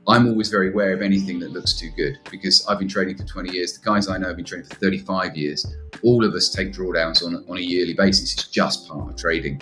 I'm always very aware of anything that looks too good because I've been trading for 20 years. The guys I know have been trading for 35 years. All of us take drawdowns on a yearly basis. It's just part of trading.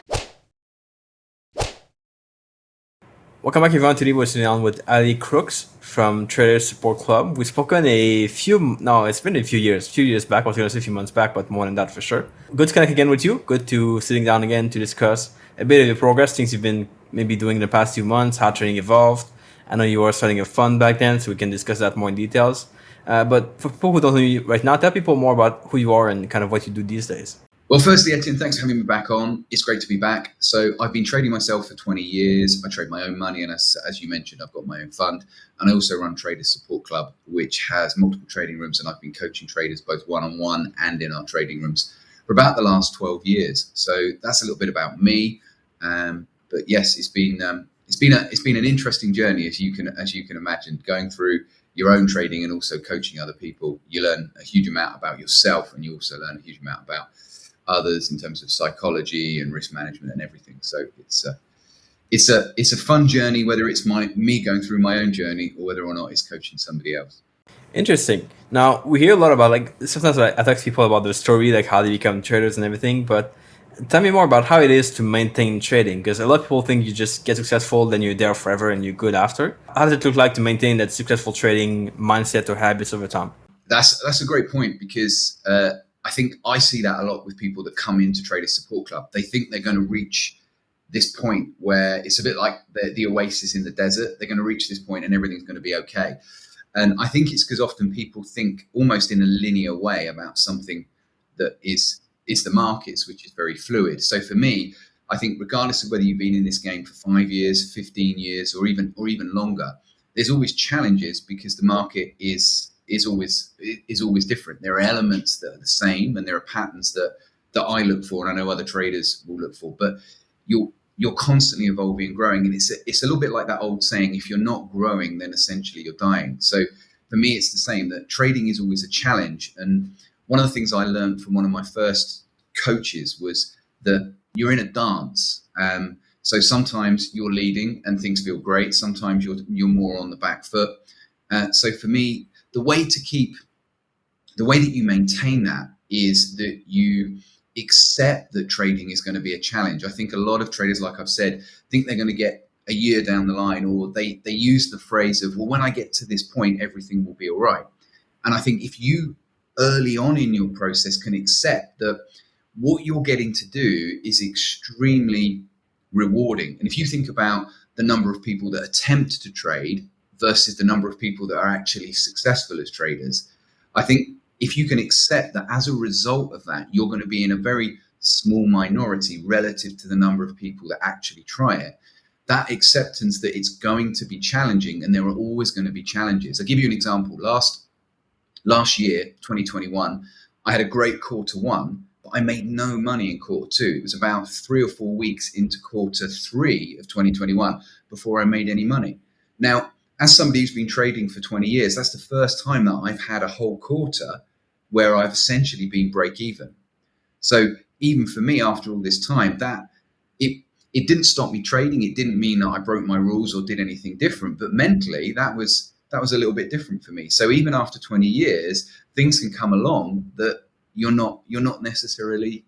Welcome back, everyone. Today we're sitting down with Ali Crooks from Trader Support Club. We've spoken it's been a few years back. I was going to say a few months back, but more than that for sure. Good to connect again with you. Good to sitting down again to discuss a bit of your progress, things you've been maybe doing in the past 2 months, how trading evolved. I know you were starting a fund back then, so we can discuss that more in details. But for people who don't know you right now, tell people more about who you are and kind of what you do these days. Well, firstly, Etienne, thanks for having me back on. It's great to be back. So I've been trading myself for 20 years. I trade my own money. And as you mentioned, I've got my own fund. And I also run Trader Support Club, which has multiple trading rooms. And I've been coaching traders both one-on-one and in our trading rooms for about the last 12 years. So that's a little bit about me. But yes, it's been an interesting journey, as you can imagine, going through your own trading and also coaching other people. You learn a huge amount about yourself, and you also learn a huge amount about others in terms of psychology and risk management and everything. So it's a fun journey, whether it's me going through my own journey or whether or not it's coaching somebody else. Interesting. Now we hear a lot about, like, sometimes I talk to people about their story, like how they become traders and everything, but tell me more about how it is to maintain trading, because a lot of people think you just get successful, then you're there forever and you're good after. How does it look like to maintain that successful trading mindset or habits over time? That's a great point, because I think I see that a lot with people that come into Trader Support Club. They think they're going to reach this point where it's a bit like the oasis in the desert. They're going to reach this point and everything's going to be okay. And I think it's because often people think almost in a linear way about something that is the markets, which is very fluid. So for me, I think regardless of whether you've been in this game for 5 years, 15 years, or even longer, there's always challenges because the market is always different. There are elements that are the same, and there are patterns that I look for, and I know other traders will look for. But you're constantly evolving and growing, and it's a little bit like that old saying: if you're not growing, then essentially you're dying. So for me, it's the same. That trading is always a challenge, and one of the things I learned from one of my first coaches was that you're in a dance. So sometimes you're leading and things feel great. Sometimes you're more on the back foot. So for me, the way that you maintain that is that you accept that trading is going to be a challenge. I think a lot of traders, like I've said, think they're going to get a year down the line, or they use the phrase of, well, when I get to this point, everything will be all right. And I think if you early on in your process can accept that what you're getting to do is extremely rewarding. And if you think about the number of people that attempt to trade versus the number of people that are actually successful as traders, I think if you can accept that as a result of that, you're going to be in a very small minority relative to the number of people that actually try it, that acceptance that it's going to be challenging, and there are always going to be challenges. I'll give you an example. Last year, 2021, I had a great quarter one, but I made no money in quarter two. It was about 3 or 4 weeks into quarter three of 2021 before I made any money. Now, as somebody who's been trading for 20 years, that's the first time that I've had a whole quarter where I've essentially been break even. So even for me, after all this time, that it didn't stop me trading. It didn't mean that I broke my rules or did anything different, but mentally that was a little bit different for me. So even after 20 years, things can come along that you're not necessarily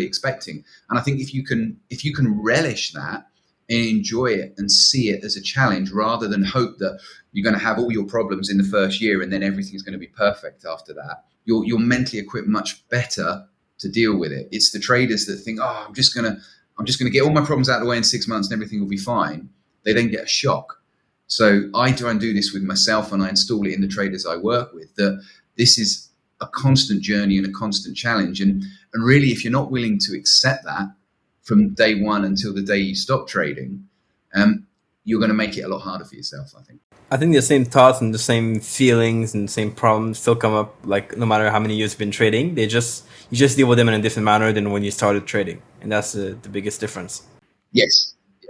expecting. And I think if you can relish that and enjoy it and see it as a challenge, rather than hope that you're going to have all your problems in the first year and then everything's going to be perfect after that, you're mentally equipped much better to deal with it. It's the traders that think, oh, I'm just going to get all my problems out of the way in 6 months and everything will be fine. They then get a shock. So I try and do this with myself, and I install it in the traders I work with, that this is a constant journey and a constant challenge. And really, if you're not willing to accept that from day one until the day you stop trading, you're going to make it a lot harder for yourself, I think. I think the same thoughts and the same feelings and the same problems still come up, like no matter how many years you've been trading, you just deal with them in a different manner than when you started trading. And that's the biggest difference. Yes. Yeah.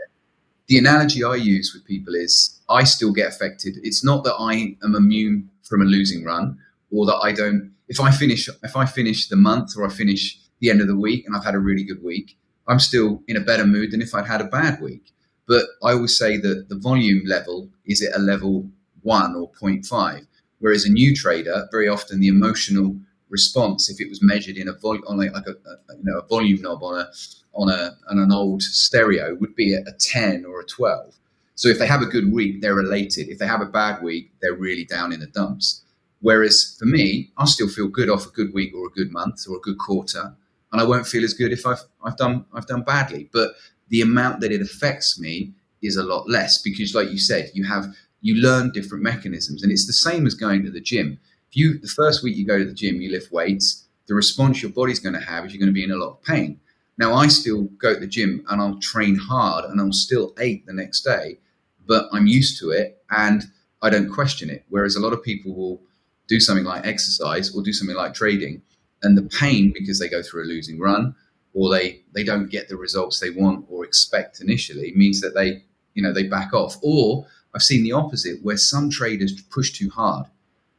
The analogy I use with people is I still get affected. It's not that I am immune from a losing run, or that I don't, if I finish the month or I finish the end of the week and I've had a really good week, I'm still in a better mood than if I'd had a bad week. But I always say that the volume level is at a level 1 or 0.5, whereas a new trader, very often the emotional response, if it was measured in a volume on a volume knob on an old stereo, would be at a 10 or a 12. So if they have a good week, they're elated. If they have a bad week, they're really down in the dumps. Whereas for me, I'll still feel good off a good week or a good month or a good quarter, and I won't feel as good if I've done badly. But the amount that it affects me is a lot less, because, like you said, you learn different mechanisms, and it's the same as going to the gym. If the first week you go to the gym, you lift weights, the response your body's going to have is you're going to be in a lot of pain. Now, I still go to the gym and I'll train hard and I'll still ache the next day, but I'm used to it and I don't question it. Whereas a lot of people will do something like exercise or do something like trading, and the pain, because they go through a losing run or they don't get the results they want or expect initially, means that they back off. Or I've seen the opposite, where some traders push too hard.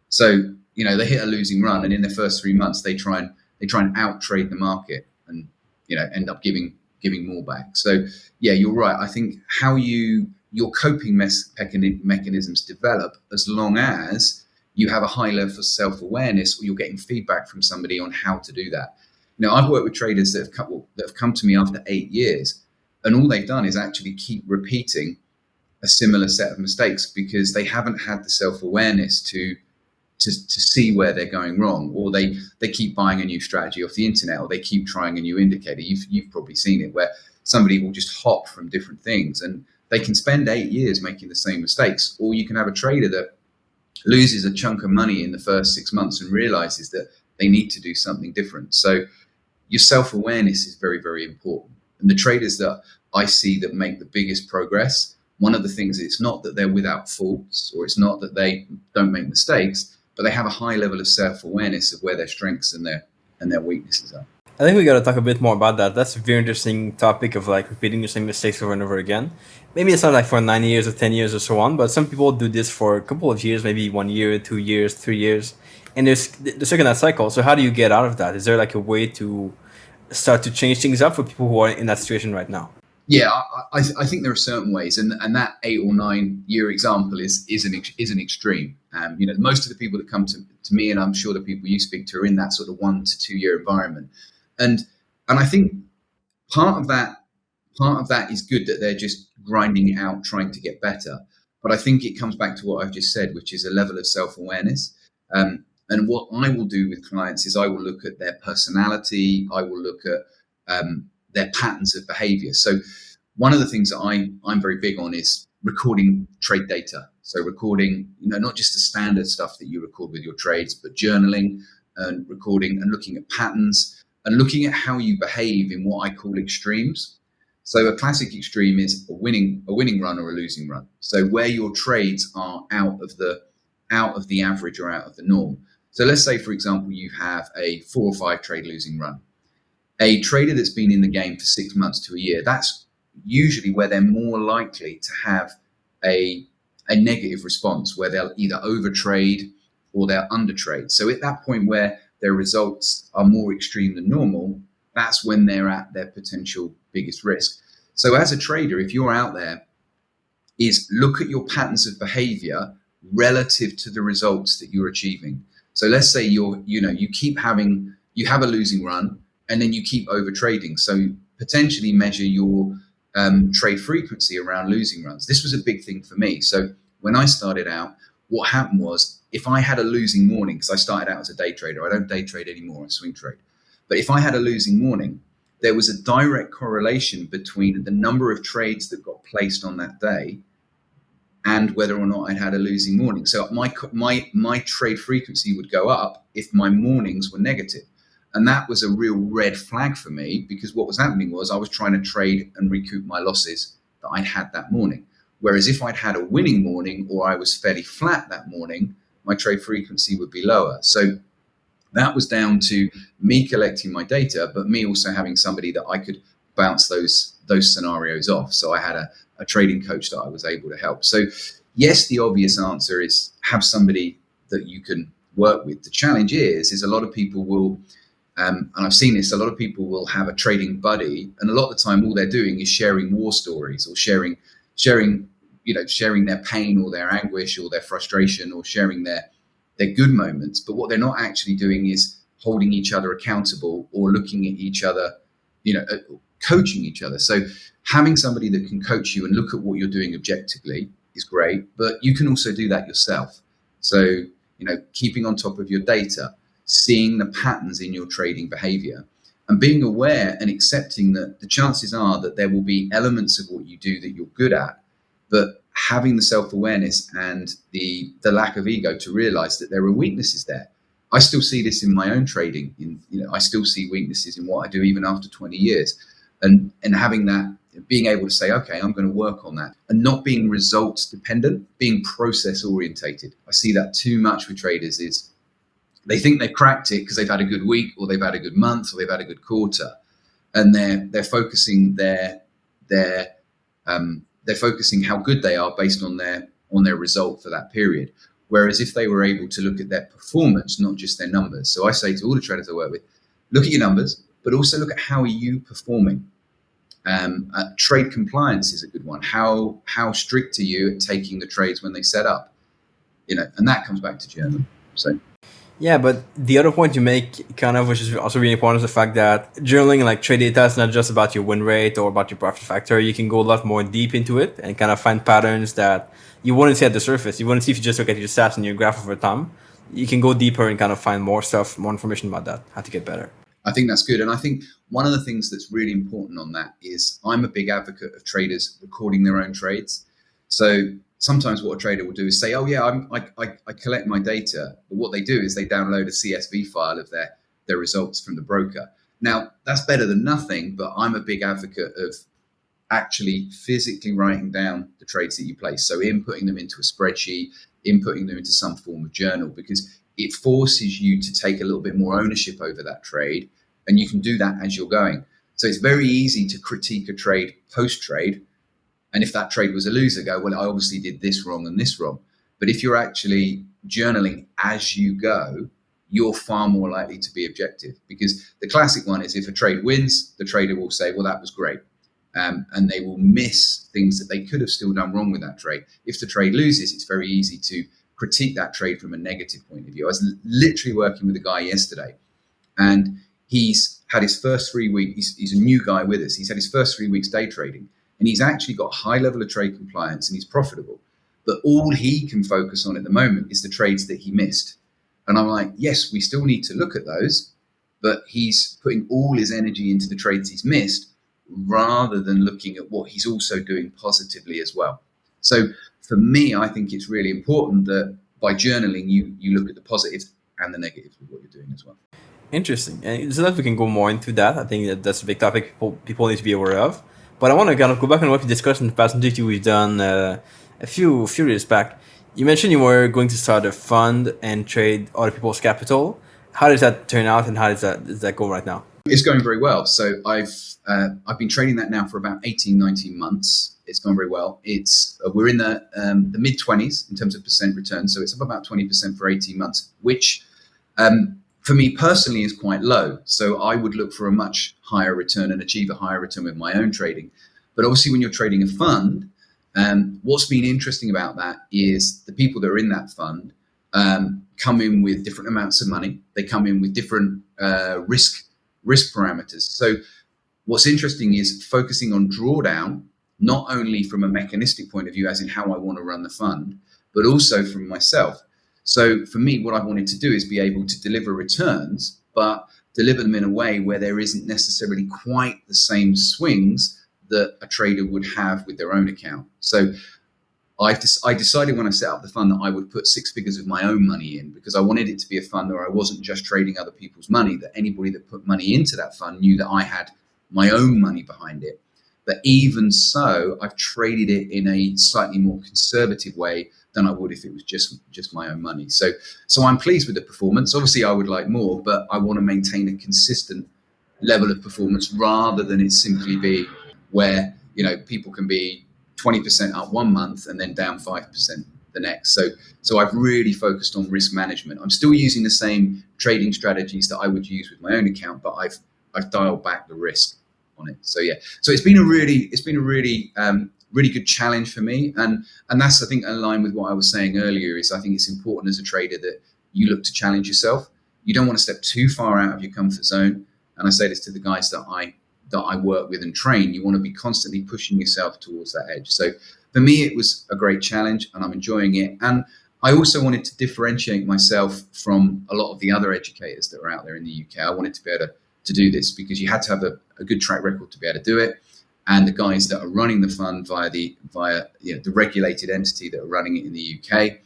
So, they hit a losing run, and in the first 3 months they try and out trade the market and, end up giving more back. So yeah, you're right. I think how your coping mechanisms develop, as long as you have a high level of self-awareness, or you're getting feedback from somebody on how to do that. I've worked with traders that have come to me after 8 years, and all they've done is actually keep repeating a similar set of mistakes because they haven't had the self-awareness to see where they're going wrong, or they keep buying a new strategy off the internet, or they keep trying a new indicator. You've probably seen it, where somebody will just hop from different things, and they can spend 8 years making the same mistakes. Or you can have a trader that loses a chunk of money in the first 6 months and realizes that they need to do something different. So your self-awareness is very, very important. And the traders that I see that make the biggest progress, one of the things, it's not that they're without faults, or it's not that they don't make mistakes, but they have a high level of self-awareness of where their strengths and their weaknesses are. I think we got to talk a bit more about that. That's a very interesting topic of like repeating the same mistakes over and over again. Maybe it's not like for 9 years or 10 years or so on, but some people do this for a couple of years, maybe 1 year, 2 years, 3 years, and they're stuck in that cycle. So how do you get out of that? Is there like a way to start to change things up for people who are in that situation right now? Yeah, I think there are certain ways, and that 8 or 9 year example is an extreme. Most of the people that come to me, and I'm sure the people you speak to, are in that sort of 1 to 2 year environment, and I think part of that is good, that they're just grinding it out, trying to get better. But I think it comes back to what I've just said, which is a level of self-awareness. And what I will do with clients is I will look at their personality. I will look at their patterns of behavior. So one of the things that I'm very big on is recording trade data. So recording, not just the standard stuff that you record with your trades, but journaling and recording and looking at patterns and looking at how you behave in what I call extremes. So a classic extreme is a winning run or a losing run. So where your trades are out of the average or out of the norm. So let's say, for example, you have a 4 or 5 trade losing run. A trader that's been in the game for 6 months to a year, that's usually where they're more likely to have a negative response, where they'll either overtrade or they'll undertrade. So at that point where their results are more extreme than normal, that's when they're at their potential biggest risk. So as a trader, if you're out there, is look at your patterns of behavior relative to the results that you're achieving. So let's say you have a losing run and then you keep over trading. So potentially measure your trade frequency around losing runs. This was a big thing for me. So when I started out, what happened was, if I had a losing morning, because I started out as a day trader, I don't day trade anymore, I swing trade. But if I had a losing morning, there was a direct correlation between the number of trades that got placed on that day and whether or not I'd had a losing morning. So my trade frequency would go up if my mornings were negative. And that was a real red flag for me, because what was happening was I was trying to trade and recoup my losses that I'd had that morning. Whereas if I'd had a winning morning, or I was fairly flat that morning, my trade frequency would be lower. So that was down to me collecting my data, but me also having somebody that I could bounce those scenarios off. So I had a trading coach that I was able to help. So yes, the obvious answer is have somebody that you can work with. The challenge is a lot of people will, and I've seen this, a lot of people will have a trading buddy, and a lot of the time all they're doing is sharing war stories or sharing sharing, sharing their pain or their anguish or their frustration, or sharing their good moments. But what they're not actually doing is holding each other accountable or looking at each other, coaching each other. So having somebody that can coach you and look at what you're doing objectively is great, but you can also do that yourself. So, keeping on top of your data, seeing the patterns in your trading behavior, and being aware and accepting that the chances are that there will be elements of what you do that you're good at, but having the self-awareness and the lack of ego to realize that there are weaknesses there. I still see this in my own trading. I still see weaknesses in what I do even after 20 years. And having that, being able to say, okay, I'm going to work on that, and not being results dependent, being process orientated. I see that too much with traders is they think they've cracked it because they've had a good week, or they've had a good month, or they've had a good quarter. And they're focusing they're focusing how good they are based on their result for that period. Whereas if they were able to look at their performance, not just their numbers. So I say to all the traders I work with, look at your numbers, but also look at how are you performing. Trade compliance is a good one. How strict are you at taking the trades when they set up? And that comes back to journaling. So. Yeah, but the other point you make, kind of, which is also really important, is the fact that journaling and like trade data is not just about your win rate or about your profit factor. You can go a lot more deep into it and kind of find patterns that you wouldn't see at the surface. You wouldn't see if you just look at your stats and your graph over time. You can go deeper and kind of find more stuff, more information about that, how to get better. I think that's good. And I think one of the things that's really important on that is I'm a big advocate of traders recording their own trades. So sometimes what a trader will do is say, oh yeah, I collect my data. But what they do is they download a CSV file of their results from the broker. Now, that's better than nothing, but I'm a big advocate of actually physically writing down the trades that you place. So inputting them into a spreadsheet, inputting them into some form of journal, because it forces you to take a little bit more ownership over that trade, and you can do that as you're going. So it's very easy to critique a trade post-trade, and if that trade was a loser, go, well, I obviously did this wrong and this wrong. But if you're actually journaling as you go, you're far more likely to be objective, because the classic one is if a trade wins, the trader will say, well, that was great. And they will miss things that they could have still done wrong with that trade. If the trade loses, it's very easy to critique that trade from a negative point of view. I was literally working with a guy yesterday, and he's had his first 3 weeks. He's a new guy with us. He's had his first 3 weeks day trading, and he's actually got a high level of trade compliance and he's profitable. But all he can focus on at the moment is the trades that he missed. And I'm like, yes, we still need to look at those, but he's putting all his energy into the trades he's missed rather than looking at what he's also doing positively as well. So for me, I think it's really important that by journaling, you look at the positives and the negatives of what you're doing as well. Interesting. And so that we can go more into that. I think that's a big topic people need to be aware of. But I want to kind of go back on what we discussed in the past interview we've done a few years back. You mentioned you were going to start a fund and trade other people's capital. How does that turn out, and how does that go right now? It's going very well. So I've been trading that now for about 18, 19 months. It's gone very well. We're in the mid 20s in terms of percent return. So it's up about 20% for 18 months, which for me personally is quite low. So I would look for a much higher return and achieve a higher return with my own trading. But obviously when you're trading a fund, what's been interesting about that is the people that are in that fund come in with different amounts of money. They come in with different risk parameters. So what's interesting is focusing on drawdown, not only from a mechanistic point of view, as in how I want to run the fund, but also from myself. So for me, what I wanted to do is be able to deliver returns, but deliver them in a way where there isn't necessarily quite the same swings that a trader would have with their own account. So I decided when I set up the fund that I would put 6 figures of my own money in, because I wanted it to be a fund where I wasn't just trading other people's money, that anybody that put money into that fund knew that I had my own money behind it. But even so, I've traded it in a slightly more conservative way than I would if it was just my own money. So I'm pleased with the performance. Obviously, I would like more, but I want to maintain a consistent level of performance rather than it simply be where, people can be 20% up 1 month and then down 5% the next. So I've really focused on risk management. I'm still using the same trading strategies that I would use with my own account, but I've dialed back the risk on it. So yeah, so it's been a really really good challenge for me. And that's, I think, in line with what I was saying earlier, is I think it's important as a trader that you look to challenge yourself. You don't want to step too far out of your comfort zone. And I say this to the guys that I work with and train. You want to be constantly pushing yourself towards that edge. So for me, it was a great challenge and I'm enjoying it. And I also wanted to differentiate myself from a lot of the other educators that were out there in the UK. I wanted to be able to do this because you had to have a good track record to be able to do it. And the guys that are running the fund via the regulated entity that are running it in the UK,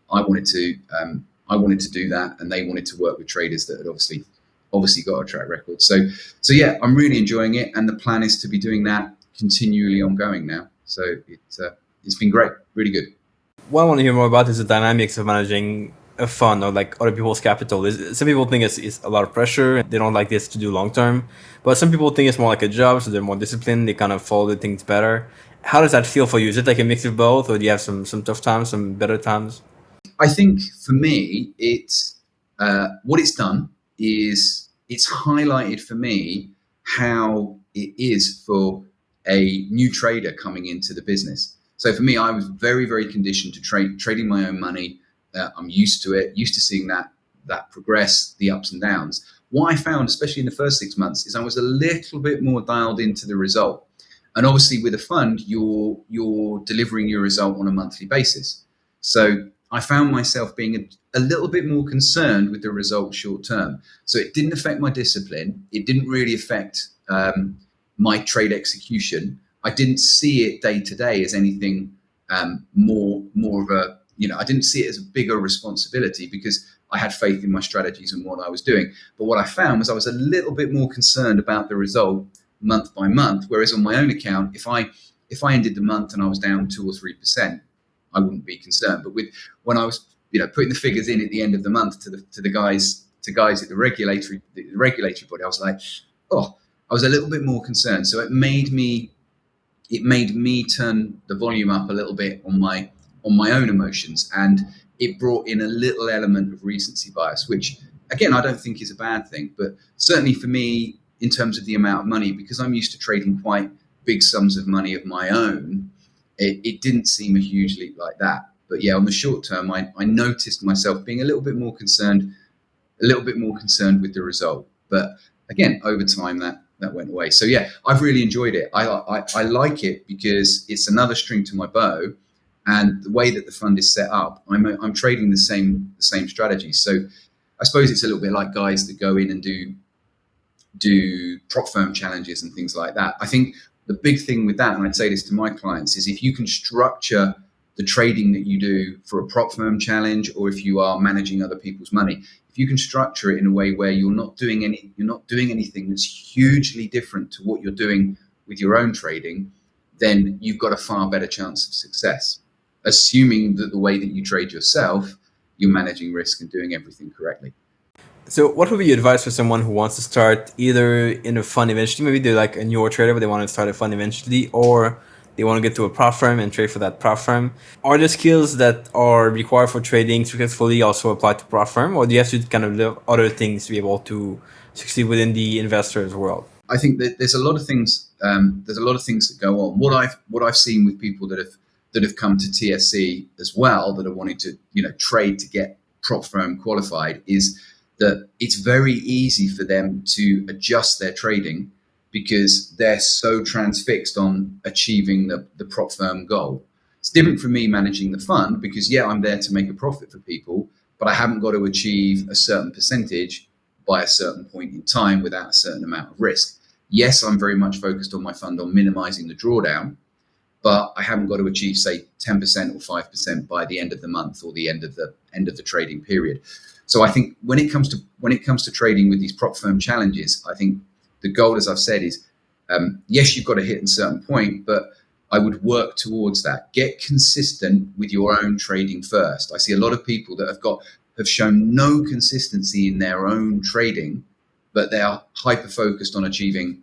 I wanted to do that, and they wanted to work with traders that had obviously got a track record. So yeah, I'm really enjoying it, and the plan is to be doing that continually ongoing now. So it's been great, really good. What I want to hear more about is the dynamics of managing a fund or like other people's capital. Some people think it's a lot of pressure. They don't like this to do long term, but some people think it's more like a job, so they're more disciplined. They kind of follow the things better. How does that feel for you? Is it like a mix of both, or do you have some tough times, some better times? I think for me, what it's done is it's highlighted for me how it is for a new trader coming into the business. So for me, I was very, very conditioned to trading my own money. I'm used to it, used to seeing that progress, the ups and downs. What I found, especially in the first 6 months, is I was a little bit more dialed into the result. And obviously with a fund, you're delivering your result on a monthly basis. So I found myself being a little bit more concerned with the result short term. So it didn't affect my discipline. It didn't really affect my trade execution. I didn't see it day to day as anything more of a, I didn't see it as a bigger responsibility because I had faith in my strategies and what I was doing. But what I found was I was a little bit more concerned about the result month by month. Whereas on my own account, if I ended the month and I was down 2 or 3%, I wouldn't be concerned. But when I was, putting the figures in at the end of the month to the guys at the regulatory body, I was like, I was a little bit more concerned. So it made me turn the volume up a little bit on my own emotions, and it brought in a little element of recency bias, which again I don't think is a bad thing, but certainly for me in terms of the amount of money, because I'm used to trading quite big sums of money of my own, it didn't seem a huge leap like that. But yeah, on the short term, I noticed myself being a little bit more concerned with the result. But again, over time that went away. So yeah, I've really enjoyed it. I like it because it's another string to my bow, and the way that the fund is set up, I'm trading the same strategy. So I suppose it's a little bit like guys that go in and do prop firm challenges and things like that. I think the big thing with that, and I'd say this to my clients, is if you can structure the trading that you do for a prop firm challenge, or if you are managing other people's money, if you can structure it in a way where you're not doing anything that's hugely different to what you're doing with your own trading, then you've got a far better chance of success. Assuming that the way that you trade yourself, you're managing risk and doing everything correctly. So what would be your advice for someone who wants to start either in a fund eventually, maybe they're like a newer trader, but they want to start a fund eventually, or they want to get to a prop firm and trade for that prop firm? Are the skills that are required for trading successfully also apply to prop firm, or do you have to kind of do other things to be able to succeed within the investors world? I think that there's a lot of things. There's a lot of things that go on. What I've seen with people that have come to TSC as well, that are wanting to trade to get prop firm qualified, is that it's very easy for them to adjust their trading because they're so transfixed on achieving the prop firm goal. It's different for me managing the fund because, yeah, I'm there to make a profit for people, but I haven't got to achieve a certain percentage by a certain point in time without a certain amount of risk. Yes, I'm very much focused on my fund on minimizing the drawdown, but I haven't got to achieve, say, 10% or 5% by the end of the month or the end of the trading period. So I think when it comes to trading with these prop firm challenges, I think the goal, as I've said, is yes, you've got to hit a certain point, but I would work towards that. Get consistent with your own trading first. I see a lot of people that have shown no consistency in their own trading, but they are hyper focused on achieving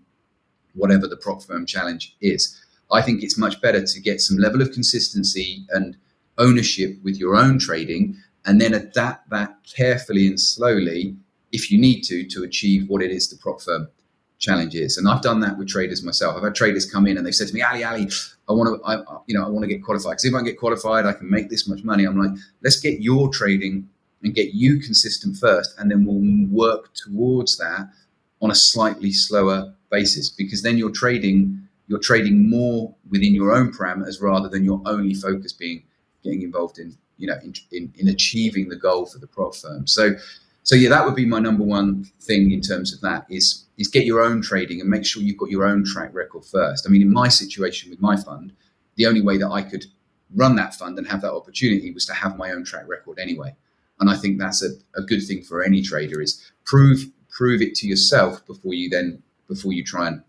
whatever the prop firm challenge is. I think it's much better to get some level of consistency and ownership with your own trading, and then adapt that carefully and slowly, if you need to achieve what it is the prop firm challenge is. And I've done that with traders myself. I've had traders come in and they've said to me, Ali, I want to get qualified, because if I get qualified, I can make this much money. I'm like, let's get your trading and get you consistent first, and then we'll work towards that on a slightly slower basis, because then you're trading more within your own parameters rather than your only focus being getting involved in achieving the goal for the prop firm. So yeah, that would be my number one thing in terms of that is get your own trading and make sure you've got your own track record first. I mean, in my situation with my fund, the only way that I could run that fund and have that opportunity was to have my own track record anyway. And I think that's a good thing for any trader, is prove it to yourself before you try and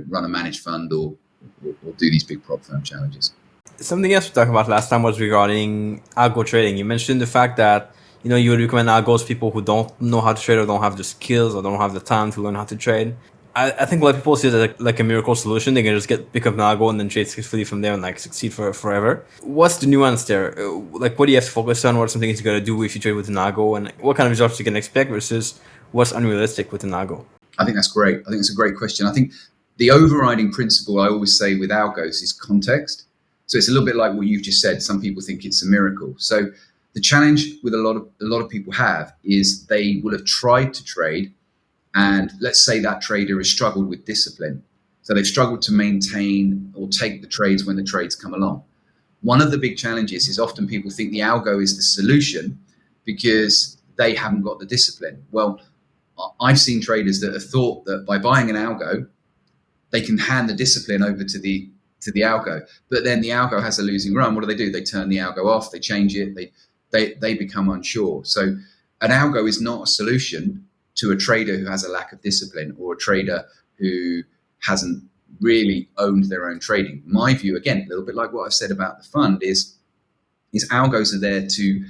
run a managed fund or do these big prop firm challenges. Something else we talked about last time was regarding algo trading. You mentioned the fact that you would recommend algos to people who don't know how to trade or don't have the skills or don't have the time to learn how to trade. I think a lot of people see it as like a miracle solution. They can just pick up an algo and then trade successfully from there and succeed forever. What's the nuance there? What do you have to focus on? What are some things you got to do if you trade with an algo, and what kind of results you can expect versus what's unrealistic with an algo? I think that's great. I think it's a great question. I think the overriding principle I always say with algos is context. So it's a little bit like what you've just said. Some people think it's a miracle. So the challenge with a lot of people have is they will have tried to trade, and let's say that trader has struggled with discipline. So they've struggled to maintain or take the trades when the trades come along. One of the big challenges is often people think the algo is the solution because they haven't got the discipline. Well, I've seen traders that have thought that by buying an algo, they can hand the discipline over to the algo, but then the algo has a losing run. What do? They turn the algo off, they change it, they become unsure. So an algo is not a solution to a trader who has a lack of discipline or a trader who hasn't really owned their own trading. My view, again, a little bit like what I've said about the fund, is algos are there to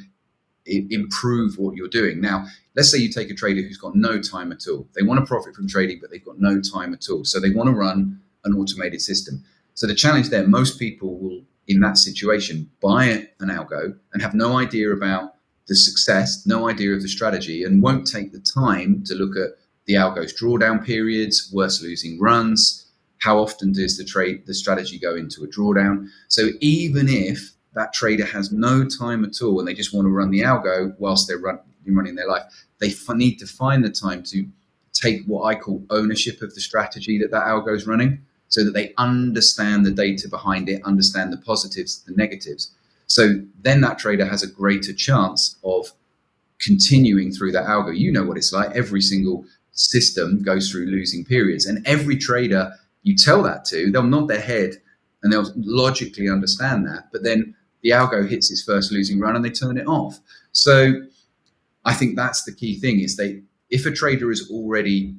improve what you're doing. Now, let's say you take a trader who's got no time at all. They want to profit from trading, but they've got no time at all. So they want to run an automated system. So the challenge there, most people will, in that situation, buy an algo and have no idea about the success, no idea of the strategy, and won't take the time to look at the algo's drawdown periods, worst losing runs, how often does the strategy go into a drawdown. So even if that trader has no time at all and they just want to run the algo whilst they're running their life, they need to find the time to take what I call ownership of the strategy that algo is running, so that they understand the data behind it, understand the positives, the negatives. So then that trader has a greater chance of continuing through that algo. You know what it's like. Every single system goes through losing periods, and every trader you tell that to, they'll nod their head and they'll logically understand that. But then the algo hits its first losing run and they turn it off. So I think that's the key thing, is if a trader is already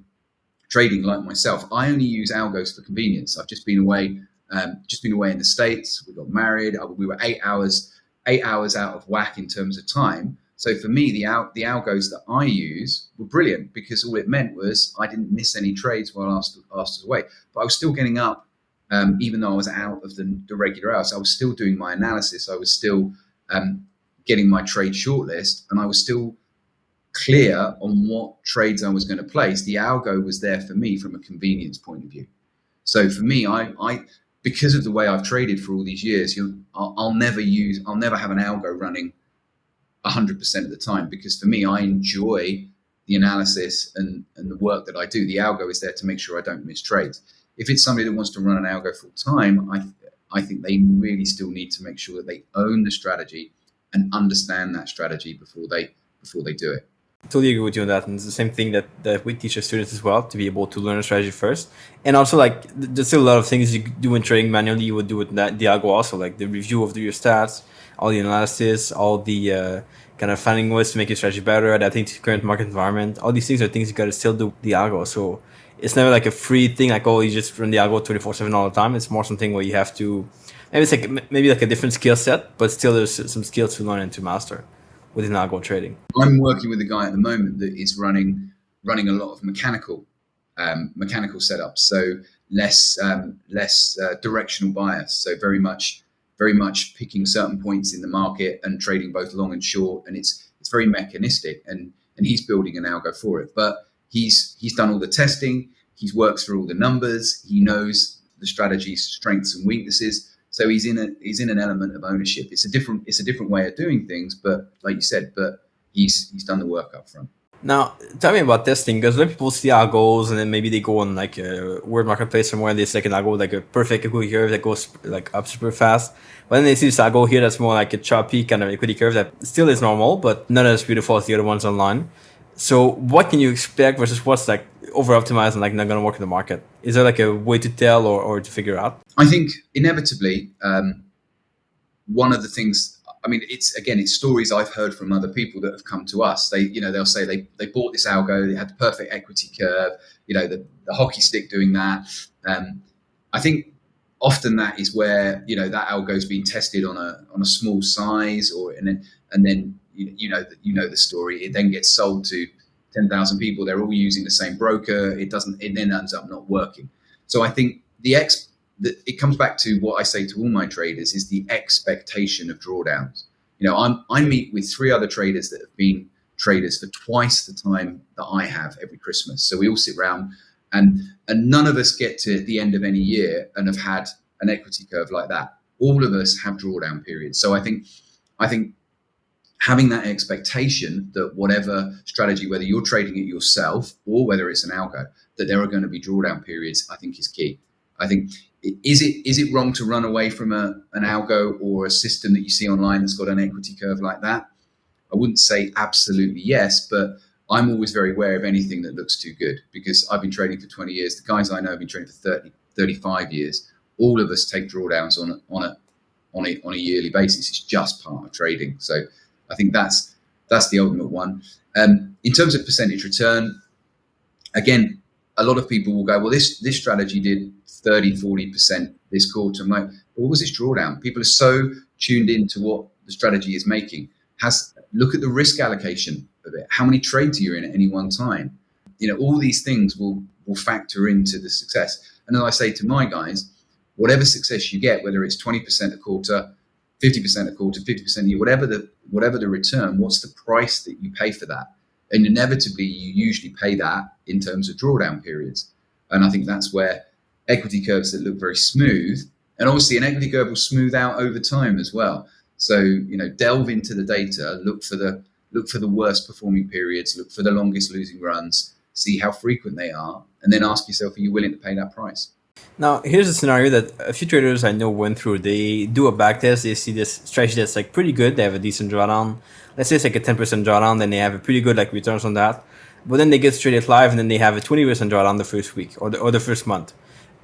trading like myself, I only use algos for convenience. I've just been away in the States. We got married. We were 8 hours out of whack in terms of time. So for me, the algos that I use were brilliant, because all it meant was I didn't miss any trades while I was away. But I was still getting up, even though I was out of the regular hours. I was still doing my analysis. I was still getting my trade shortlist, and I was still clear on what trades I was going to place. The algo was there for me from a convenience point of view. So for me, I because of the way I've traded for all these years, I'll never have an algo running 100% of the time, because for me, I enjoy the analysis and the work that I do. The algo is there to make sure I don't miss trades. If it's somebody that wants to run an algo full time, I think they really still need to make sure that they own the strategy and understand that strategy before they do it. Totally agree with you on that, and it's the same thing that we teach our students as well, to be able to learn a strategy first. And also, there's still a lot of things you do in trading manually you would do with the algo also, like the review of your stats, all the analysis, all the kind of finding ways to make your strategy better, adapting to the current market environment. All these things are things you got to still do with the algo. So it's never like a free thing, like, oh, you just run the algo 24/7 all the time. It's more something where you have to, maybe like a different skill set, but still there's some skills to learn and to master within algo trading. I'm working with a guy at the moment that is running a lot of mechanical setups, so less directional bias. So very much picking certain points in the market and trading both long and short, and it's very mechanistic. And he's building an algo for it. But he's done all the testing. He's worked through all the numbers. He knows the strategy's strengths and weaknesses. So he's in an element of ownership. It's a different way of doing things, but like you said, but he's done the work up front. Now, tell me about testing, because when people see algos and then maybe they go on like a word marketplace somewhere and they see like an algo, like a perfect equity curve that goes like up super fast. But then they see this algo here that's more like a choppy kind of equity curve that still is normal, but not as beautiful as the other ones online. So what can you expect versus what's like over optimized and like not going to work in the market? Is there like a way to tell or to figure out? I think inevitably, one of the things, I mean, it's stories I've heard from other people that have come to us. They'll say they bought this algo, they had the perfect equity curve, the hockey stick doing that. I think often that is where, that algo's been tested on a small size, and then the story. It then gets sold to 10,000 people. They're all using the same broker. It then ends up not working. So I think it comes back to what I say to all my traders is the expectation of drawdowns. I meet with 3 other traders that have been traders for twice the time that I have every Christmas. So we all sit around and none of us get to the end of any year and have had an equity curve like that. All of us have drawdown periods. So I think having that expectation that whatever strategy, whether you're trading it yourself or whether it's an algo, that there are going to be drawdown periods, I think is key. I think, is it wrong to run away from an algo or a system that you see online that's got an equity curve like that? I wouldn't say absolutely yes, but I'm always very aware of anything that looks too good, because I've been trading for 20 years. The guys I know have been trading for 35 years. All of us take drawdowns on a yearly basis. It's just part of trading. So I think that's the ultimate one. In terms of percentage return, again, a lot of people will go, well, this strategy did 30, 40% this quarter. I'm like, well, what was this drawdown? People are so tuned into what the strategy is making. Look at the risk allocation of it. How many trades are you in at any one time? All these things will factor into the success. And as I say to my guys, whatever success you get, whether it's 20% a quarter, 50% a quarter, 50% a year, whatever the return, what's the price that you pay for that? And inevitably, you usually pay that in terms of drawdown periods. And I think that's where equity curves that look very smooth, and obviously an equity curve will smooth out over time as well. So, delve into the data, look for the worst performing periods, look for the longest losing runs, see how frequent they are, and then ask yourself, are you willing to pay that price? Now, here's a scenario that a few traders I know went through. They do a backtest. They see this strategy that's like pretty good. They have a decent drawdown. Let's say it's like a 10% drawdown. Then they have a pretty good like returns on that. But then they get traded live, and then they have a 20% drawdown the first week or the first month.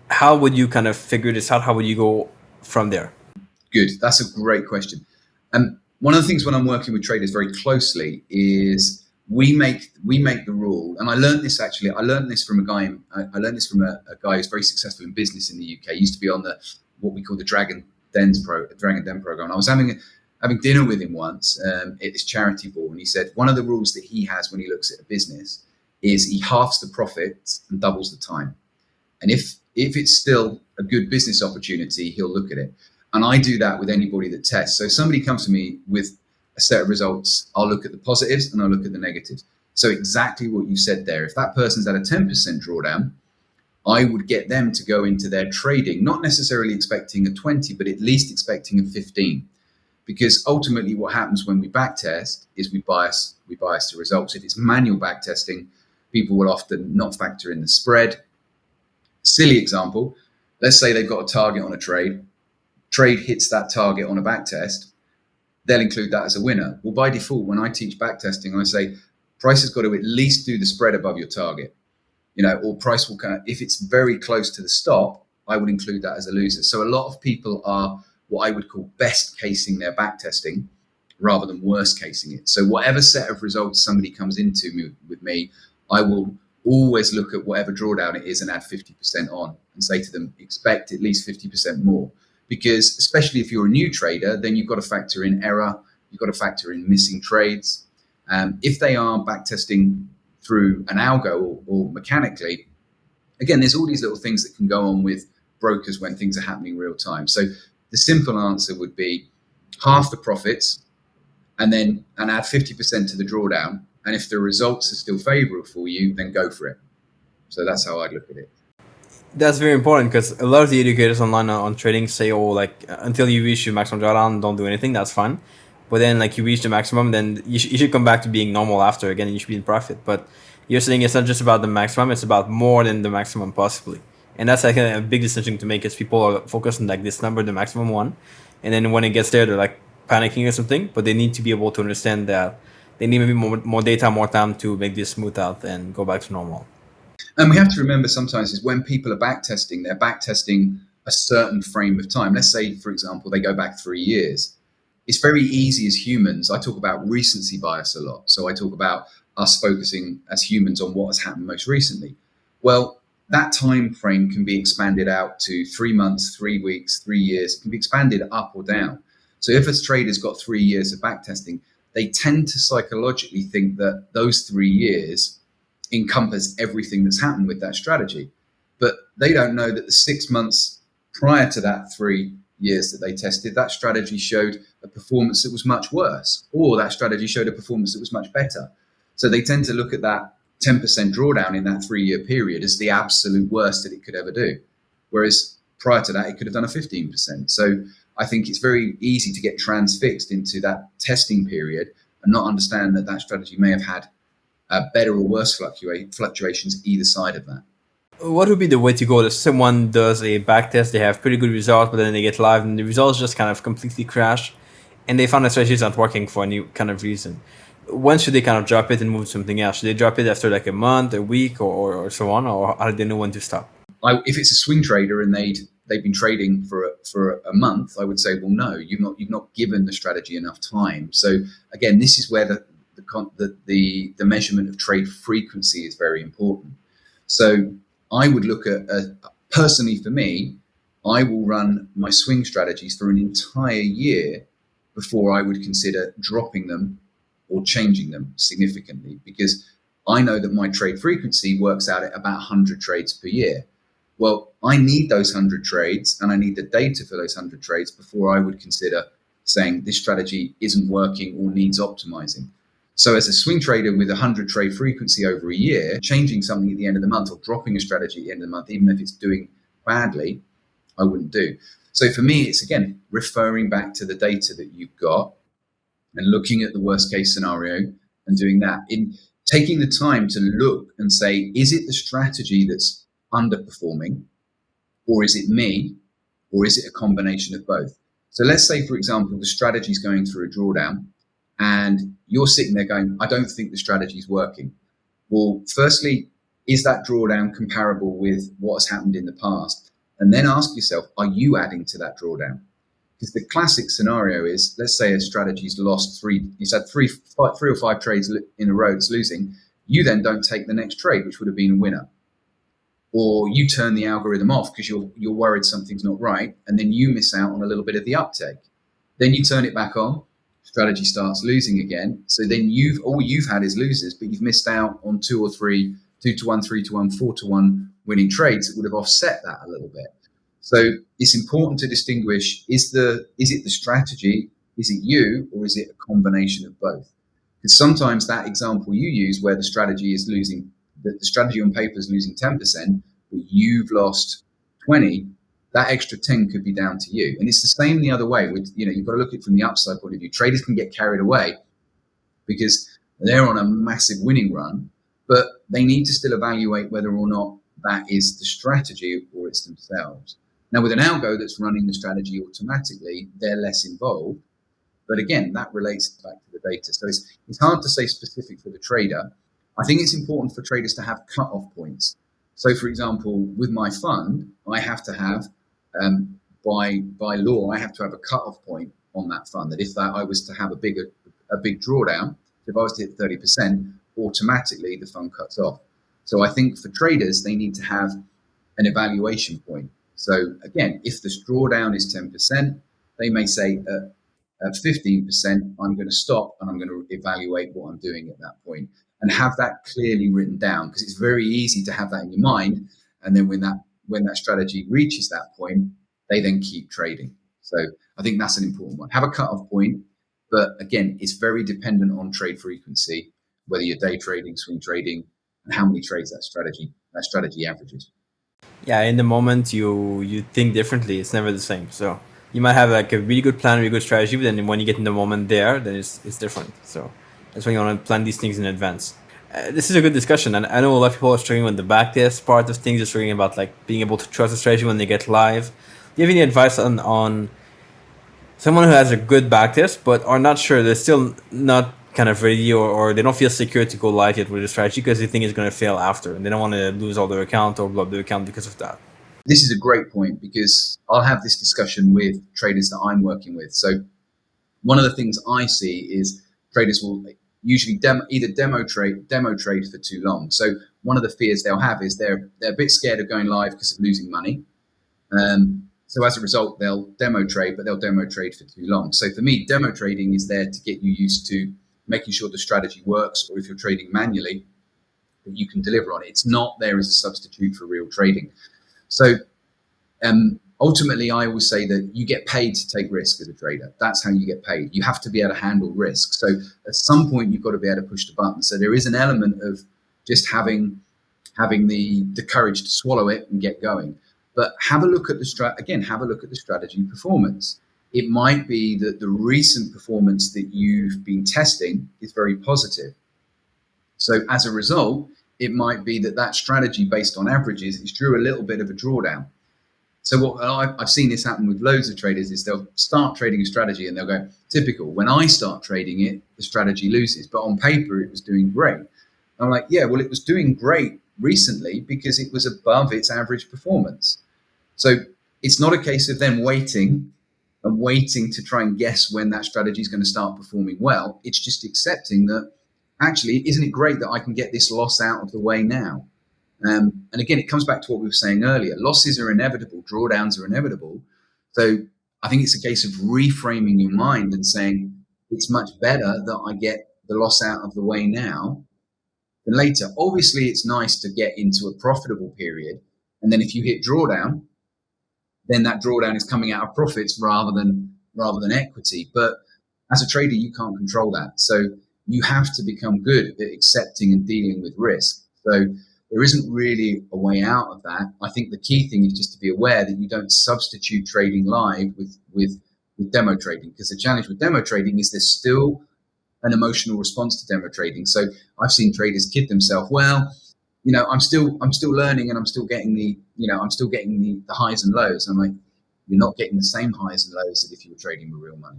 How would you kind of figure this out? How would you go from there? Good. That's a great question. One of the things when I'm working with traders very closely is we make the rule, and I learned this from a guy. I learned this from a guy who's very successful in business in the UK. He used to be on what we call the Dragon Den program. And I was having dinner with him once at this charity ball, and he said one of the rules that he has when he looks at a business is he halves the profits and doubles the time. And if it's still a good business opportunity, he'll look at it. And I do that with anybody that tests. So if somebody comes to me with a set of results, I'll look at the positives and I'll look at the negatives. So exactly what you said there. If that person's at a 10% drawdown, I would get them to go into their trading, not necessarily expecting a 20, but at least expecting a 15. Because ultimately what happens when we backtest is we bias the results. If it's manual backtesting, people will often not factor in the spread. Silly example, let's say they've got a target on a trade hits that target on a backtest, they'll include that as a winner. Well, by default, when I teach backtesting, I say price has got to at least do the spread above your target, or price will if it's very close to the stop, I would include that as a loser. So a lot of people are what I would call best casing their backtesting rather than worst casing it. So whatever set of results somebody comes into with me, I will always look at whatever drawdown it is and add 50% on and say to them, expect at least 50% more. Because especially if you're a new trader, then you've got to factor in error. You've got to factor in missing trades. If they are backtesting through an algo or mechanically, again, there's all these little things that can go on with brokers when things are happening real time. So the simple answer would be half the profits and add 50% to the drawdown. And if the results are still favorable for you, then go for it. So that's how I'd look at it. That's very important because a lot of the educators online on trading say, "Oh, like until you reach your maximum drawdown, don't do anything." That's fine, but then like you reach the maximum, then you should come back to being normal after again. And you should be in profit. But you're saying it's not just about the maximum; it's about more than the maximum possibly. And that's like a big distinction to make, is people are focused on like this number, the maximum one, and then when it gets there, they're like panicking or something. But they need to be able to understand that they need maybe more data, more time to make this smooth out and go back to normal. And we have to remember sometimes is when people are backtesting, they're backtesting a certain frame of time. Let's say, for example, they go back 3 years. It's very easy as humans. I talk about recency bias a lot. So I talk about us focusing as humans on what has happened most recently. Well, that time frame can be expanded out to 3 months, 3 weeks, 3 years. It can be expanded up or down. So if a trader's got 3 years of backtesting, they tend to psychologically think that those 3 years encompass everything that's happened with that strategy. But they don't know that the 6 months prior to that 3 years that they tested, that strategy showed a performance that was much worse, or that strategy showed a performance that was much better. So they tend to look at that 10% drawdown in that 3-year period as the absolute worst that it could ever do. Whereas prior to that, it could have done a 15%. So I think it's very easy to get transfixed into that testing period and not understand that that strategy may have had better or worse fluctuations either side of that. What would be the way to go if someone does a back test, they have pretty good results, but then they get live and the results just kind of completely crash and they found the strategy is not working for any kind of reason? When should they kind of drop it and move to something else? Should they drop it after like a month, a week, or so on, or how do they know when to stop? If it's a swing trader and they've been trading for a month, I would say, well, no, you've not given the strategy enough time. So again, this is where the measurement of trade frequency is very important. So I would look at, personally for me, I will run my swing strategies for an entire year before I would consider dropping them or changing them significantly, because I know that my trade frequency works out at about 100 trades per year. Well, I need those 100 trades and I need the data for those 100 trades before I would consider saying this strategy isn't working or needs optimizing. So as a swing trader with 100 trade frequency over a year, changing something at the end of the month or dropping a strategy at the end of the month, even if it's doing badly, I wouldn't do. So for me, it's again, referring back to the data that you've got and looking at the worst case scenario and doing that. In taking the time to look and say, is it the strategy that's underperforming, or is it me, or is it a combination of both? So let's say, for example, the strategy is going through a drawdown and you're sitting there going, I don't think the strategy is working. Well, firstly, is that drawdown comparable with what has happened in the past? And then ask yourself, are you adding to that drawdown? Because the classic scenario is, let's say a strategy's lost you've had three or five trades in a row it's losing. You then don't take the next trade, which would have been a winner. Or you turn the algorithm off because you're worried something's not right, and then you miss out on a little bit of the uptake. Then you turn it back on, strategy starts losing again. So then all you've had is losers, but you've missed out on 2 or 3, 2-1, 3-1, 4-1 winning trades that would have offset that a little bit. So it's important to distinguish, is it the strategy, is it you, or is it a combination of both? Because sometimes that example you use where the strategy is losing, the strategy on paper is losing 10%, but you've lost 20, that extra 10 could be down to you. And it's the same the other way. You've got to look at it from the upside point of view. Traders can get carried away because they're on a massive winning run, but they need to still evaluate whether or not that is the strategy or it's themselves. Now, with an algo that's running the strategy automatically, they're less involved. But again, that relates back to the data. So it's hard to say specific for the trader. I think it's important for traders to have cut-off points. So, for example, with my fund, I have to have, by law, I have to have a cut-off point on that fund. That if I was to have a big drawdown, if I was to hit 30%, automatically the fund cuts off. So I think for traders, they need to have an evaluation point. So again, if the drawdown is 10%, they may say at 15%, I'm going to stop and I'm going to evaluate what I'm doing at that point and have that clearly written down, because it's very easy to have that in your mind. And then when that strategy reaches that point, they then keep trading. So I think that's an important one. Have a cutoff point, but again, it's very dependent on trade frequency, whether you're day trading, swing trading, and how many trades that strategy averages. Yeah, in the moment you think differently. It's never the same. So you might have like a really good plan, really good strategy, but then when you get in the moment there, then it's different. So that's when you want to plan these things in advance. This is a good discussion, and I know a lot of people are struggling with the backtest part of things. They're struggling about like being able to trust the strategy when they get live. Do you have any advice on someone who has a good backtest but are not sure? They're still not kind of ready, or they don't feel secure to go live yet with the strategy because they think it's going to fail after, and they don't want to lose all their account or blow up their account because of that. This is a great point because I'll have this discussion with traders that I'm working with. So one of the things I see is traders will usually demo trade for too long. So one of the fears they'll have is they're a bit scared of going live because of losing money. So as a result, they'll demo trade, but they'll demo trade for too long. So for me, demo trading is there to get you used to making sure the strategy works, or if you're trading manually, that you can deliver on it. It's not there as a substitute for real trading. So ultimately, I always say that you get paid to take risk as a trader. That's how you get paid. You have to be able to handle risk. So at some point, you've got to be able to push the button. So there is an element of just having the courage to swallow it and get going. But have a look at the strategy performance. It might be that the recent performance that you've been testing is very positive. So as a result, it might be that strategy based on averages is drew a little bit of a drawdown. So what I've seen this happen with loads of traders is they'll start trading a strategy and they'll go, typical, when I start trading it, the strategy loses. But on paper, it was doing great. I'm like, yeah, well, it was doing great recently because it was above its average performance. So it's not a case of them waiting to try and guess when that strategy is going to start performing well. It's just accepting that actually, isn't it great that I can get this loss out of the way now? And again, it comes back to what we were saying earlier. Losses are inevitable. Drawdowns are inevitable. So I think it's a case of reframing your mind and saying it's much better that I get the loss out of the way now than later. Obviously, it's nice to get into a profitable period. And then if you hit drawdown, then that drawdown is coming out of profits rather than equity. But as a trader, you can't control that. So you have to become good at accepting and dealing with risk. So there isn't really a way out of that. I think the key thing is just to be aware that you don't substitute trading live with demo trading, because the challenge with demo trading is there's still an emotional response to demo trading. So I've seen traders kid themselves. Well, I'm still learning, and I'm still getting the highs and lows. I'm like, you're not getting the same highs and lows as if you were trading with real money.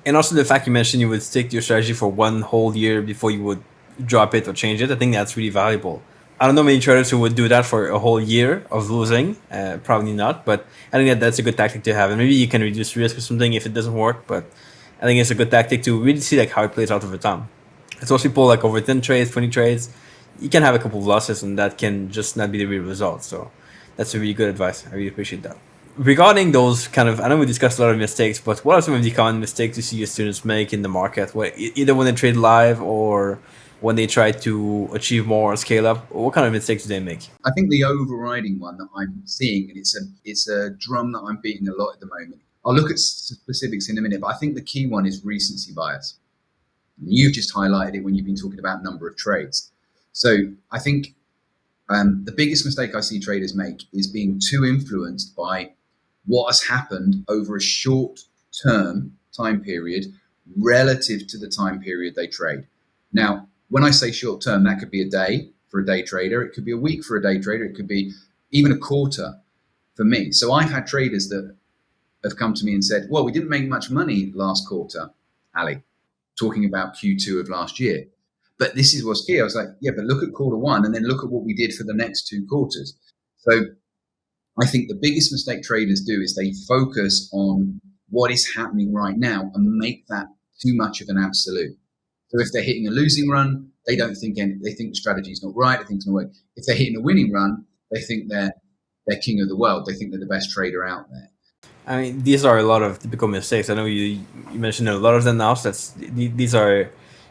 And also the fact you mentioned you would stick to your strategy for one whole year before you would drop it or change it. I think that's really valuable. I don't know many traders who would do that for a whole year of losing. Probably not, but I think that's a good tactic to have. And maybe you can reduce risk or something if it doesn't work. But I think it's a good tactic to really see like how it plays out over time. It's most people like over 10 trades, 20 trades, you can have a couple of losses, and that can just not be the real result. So that's a really good advice. I really appreciate that. Regarding those kind of, I know we discussed a lot of mistakes, but what are some of the common mistakes you see your students make in the market? Either when they trade live or when they try to achieve more or scale up? What kind of mistakes do they make? I think the overriding one that I'm seeing, and it's a drum that I'm beating a lot at the moment. I'll look at specifics in a minute, but I think the key one is recency bias. You've just highlighted it when you've been talking about number of trades. So I think the biggest mistake I see traders make is being too influenced by what has happened over a short-term time period relative to the time period they trade. Now, when I say short-term, that could be a day for a day trader. It could be a week for a day trader. It could be even a quarter for me. So I've had traders that have come to me and said, well, we didn't make much money last quarter, Ali, talking about Q2 of last year. But this is what's key. I was like, yeah, but look at quarter one and then look at what we did for the next two quarters. So I think the biggest mistake traders do is they focus on what is happening right now and make that too much of an absolute. So if they're hitting a losing run, they don't think they think the strategy is not right. They think it's not working. If they're hitting a winning run, they think they're king of the world. They think they're the best trader out there. I mean, these are a lot of typical mistakes. I know you mentioned a lot of them now. So these are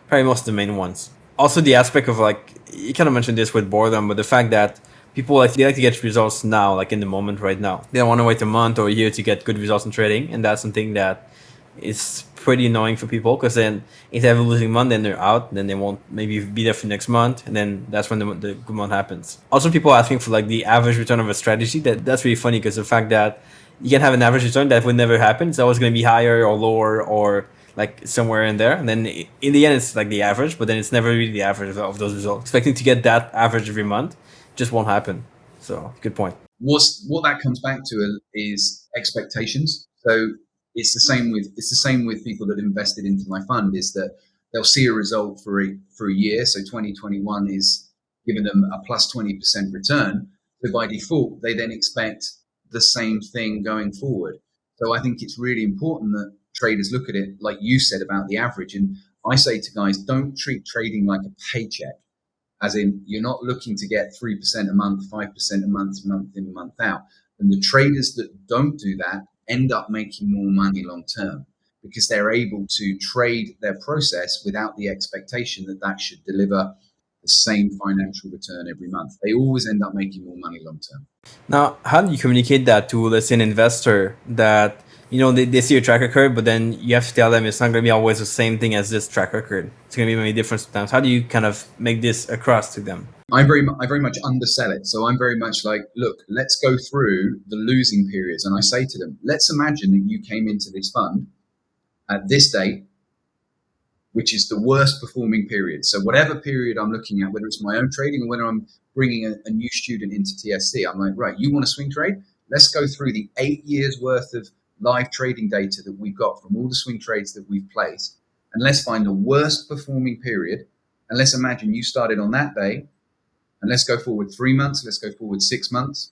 probably most of the main ones. Also, the aspect of like, you kind of mentioned this with boredom, but the fact that people they like to get results now, like in the moment right now. They don't want to wait a month or a year to get good results in trading, and that's something that is pretty annoying for people, because then if they have a losing month, then they're out, then they won't maybe be there for next month, and then that's when the good month happens. Also, people asking for like the average return of a strategy. That's really funny, because the fact that you can have an average return that would never happen. It's always going to be higher or lower or like somewhere in there, and then in the end it's like the average, but then it's never really the average of those results. Expecting to get that average every month just won't happen. So good point. What that comes back to is expectations. So it's the same with people that invested into my fund, is that they'll see a result for a year. So 2021 is giving them a plus 20% return. So by default, they then expect the same thing going forward. So I think it's really important that traders look at it like you said about the average. And I say to guys, don't treat trading like a paycheck, as in you're not looking to get 3% a month, 5% a month in, month out. And the traders that don't do that end up making more money long term, because they're able to trade their process without the expectation that that should deliver the same financial return every month. They always end up making more money long term. Now, how do you communicate that to, let's say, an investor that, they see your track record, but then you have to tell them it's not going to be always the same thing as this track record. It's going to be maybe different sometimes. How do you kind of make this across to them? I very much undersell it. So I'm very much like, look, let's go through the losing periods. And I say to them, let's imagine that you came into this fund at this date, which is the worst performing period. So whatever period I'm looking at, whether it's my own trading or whether I'm bringing a new student into TSC, I'm like, right, you want to swing trade? Let's go through the 8 years worth of live trading data that we've got from all the swing trades that we've placed. And let's find the worst performing period. And let's imagine you started on that day. And let's go forward 3 months. Let's go forward 6 months.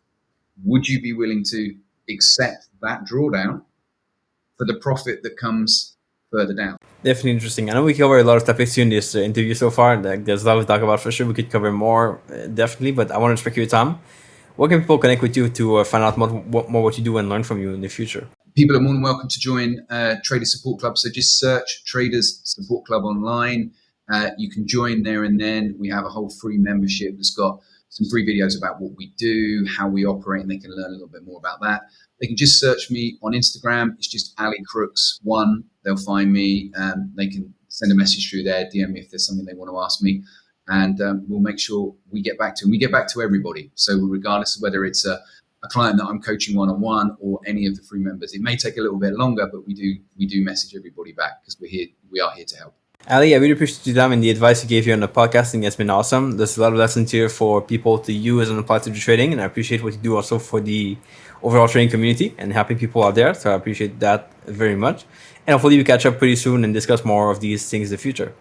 Would you be willing to accept that drawdown for the profit that comes further down? Definitely interesting. I know we covered a lot of topics in this interview so far. There's a lot to talk about for sure. We could cover more, definitely, but I want to respect your time. What can people connect with you to find out more what you do and learn from you in the future? People are more than welcome to join Traders Support Club. So just search Traders Support Club online. You can join there, and then we have a whole free membership that's got some free videos about what we do, how we operate, and they can learn a little bit more about that. They can just search me on Instagram. It's just Ali Crooks 1. They'll find me. They can send a message through there, DM me if there's something they want to ask me, and we'll make sure we get back to them. We get back to everybody. So regardless of whether it's a client that I'm coaching one-on-one or any of the free members, it may take a little bit longer, but we do message everybody back, because we are here to help. Ali, I really appreciate your time and the advice you gave here on the podcasting. It's been awesome. There's a lot of lessons here for people to use and apply to the trading, and I appreciate what you do also for the overall trading community and helping people out there. So I appreciate that very much. And hopefully we catch up pretty soon and discuss more of these things in the future.